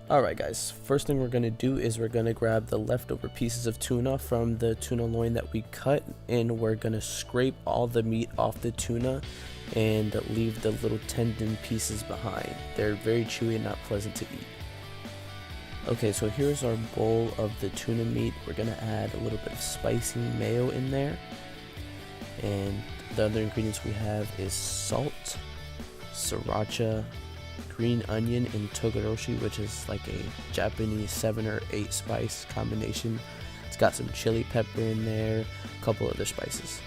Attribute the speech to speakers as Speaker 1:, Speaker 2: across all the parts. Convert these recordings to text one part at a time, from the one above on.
Speaker 1: Alright guys, first thing we're going to do is we're going to grab the leftover pieces of tuna from the tuna loin that we cut, and we're going to scrape all the meat off the tuna and leave the little tendon pieces behind. They're very chewy and not pleasant to eat. Okay, so here's our bowl of the tuna meat. We're going to add a little bit of spicy mayo in there, and the other ingredients we have is salt, sriracha, green onion, and togarashi, which is like a Japanese 7 or 8 spice combination. It's got some chili pepper in there, a couple other spices.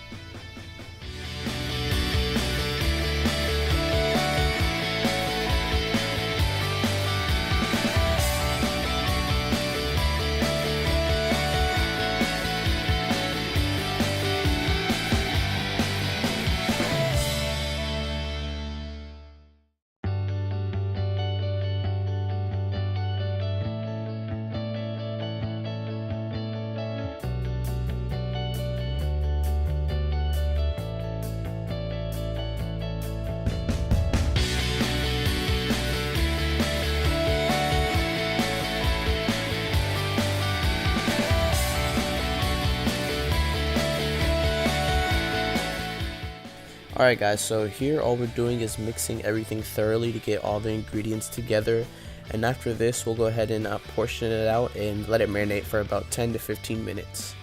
Speaker 1: Alright guys, so here all we're doing is mixing everything thoroughly to get all the ingredients together, and after this we'll go ahead and portion it out and let it marinate for about 10 to 15 minutes.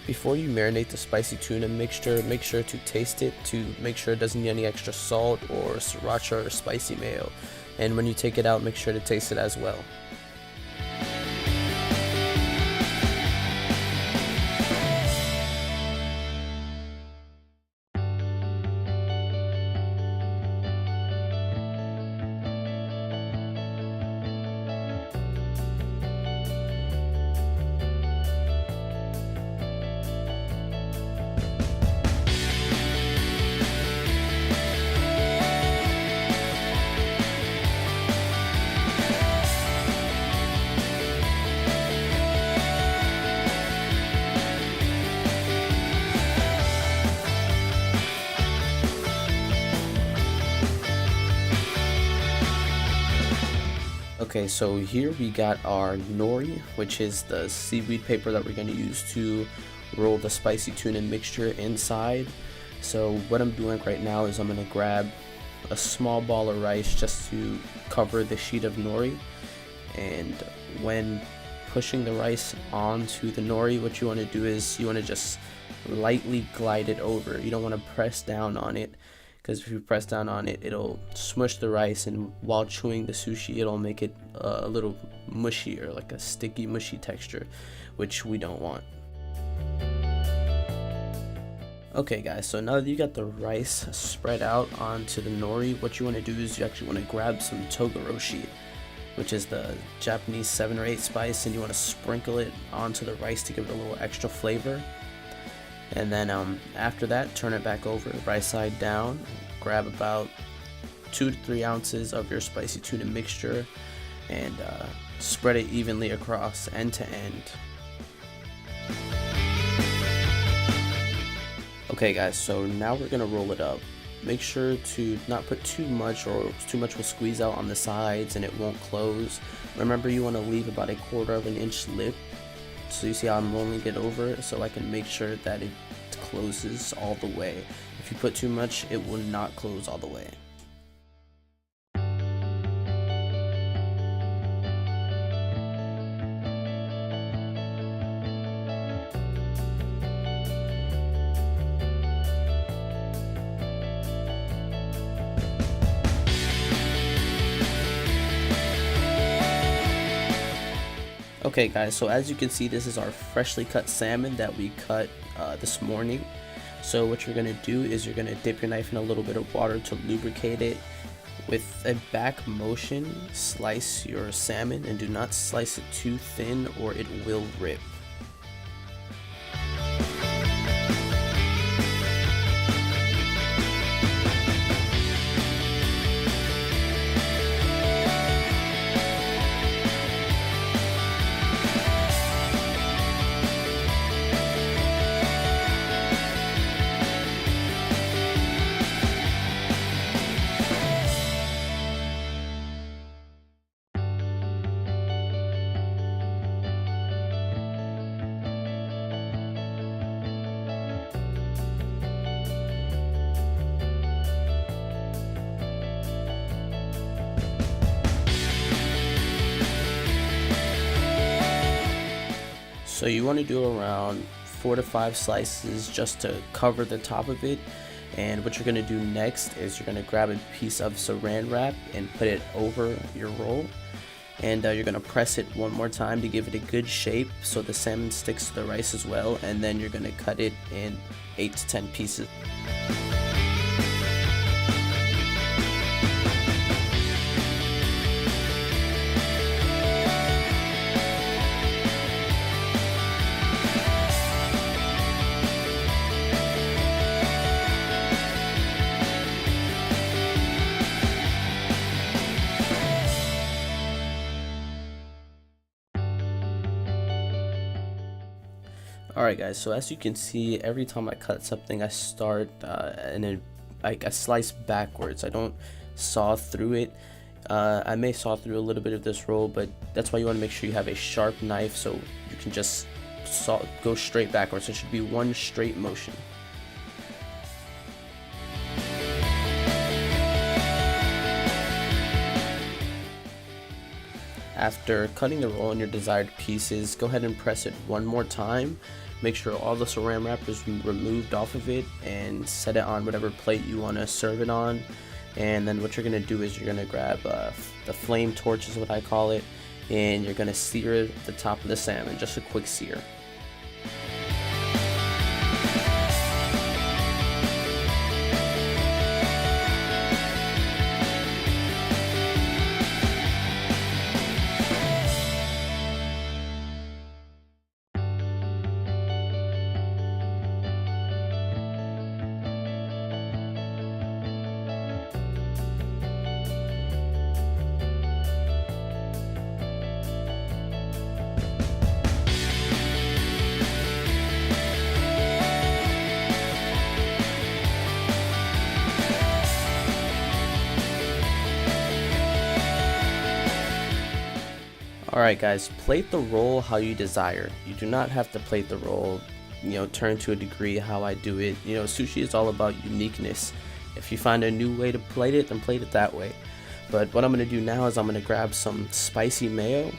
Speaker 1: Before you marinate the spicy tuna mixture, make sure to taste it to make sure it doesn't need any extra salt or sriracha or spicy mayo, and when you take it out, make sure to taste it as well. Okay, so here we got our nori, which is the seaweed paper that we're going to use to roll the spicy tuna mixture inside. So what I'm doing right now is I'm going to grab a small ball of rice just to cover the sheet of nori, and when pushing the rice onto the nori, what you want to do is you want to just lightly glide it over. You don't want to press down on it, because if you press down on it, it'll smush the rice, and while chewing the sushi, it'll make it a little mushy, or like a sticky mushy texture, which we don't want. Okay guys, so now that you got the rice spread out onto the nori, what you want to do is you actually want to grab some togarashi, which is the Japanese 7 or 8 spice, and you want to sprinkle it onto the rice to give it a little extra flavor. And then after that, turn it back over, right side down, grab about 2 to 3 ounces of your spicy tuna mixture, and spread it evenly across end to end. Okay guys, so now we're going to roll it up. Make sure to not put too much, or too much will squeeze out on the sides and it won't close. Remember, you want to leave about 1/4 of an inch lip. So you see how I'm rolling it over, so I can make sure that it closes all the way. If you put too much, it will not close all the way. Okay guys, so as you can see, this is our freshly cut salmon that we cut this morning. So what you're going to do is you're going to dip your knife in a little bit of water to lubricate it. With a back motion, slice your salmon, and do not slice it too thin or it will rip. So you want to do around 4 to 5 slices just to cover the top of it. And what you're going to do next is you're going to grab a piece of saran wrap and put it over your roll. And you're going to press it one more time to give it a good shape so the salmon sticks to the rice as well. And then you're going to cut it in 8 to 10 pieces. Alright guys, so as you can see, every time I cut something I start and then I slice backwards. I don't saw through it. I may saw through a little bit of this roll, but that's why you want to make sure you have a sharp knife so you can just go straight backwards. It should be one straight motion. After cutting the roll in your desired pieces, go ahead and press it one more time. Make sure all the saran wrap is removed off of it and set it on whatever plate you want to serve it on. And then what you're going to do is you're going to grab the flame torch is what I call it, and you're going to sear the top of the salmon, just a quick sear. Alright guys, plate the roll how you desire. You do not have to plate the roll, turn to a degree how I do it. Sushi is all about uniqueness. If you find a new way to plate it, then plate it that way. But what I'm going to do now is I'm going to grab some spicy mayo,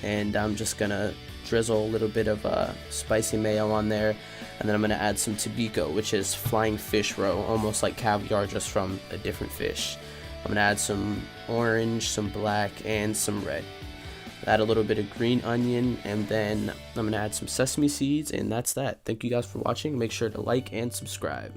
Speaker 1: and I'm just going to drizzle a little bit of spicy mayo on there, and then I'm going to add some tobiko, which is flying fish roe, almost like caviar, just from a different fish. I'm going to add some orange, some black, and some red. Add a little bit of green onion, and then I'm going to add some sesame seeds, and that's that. Thank you guys for watching. Make sure to like and subscribe.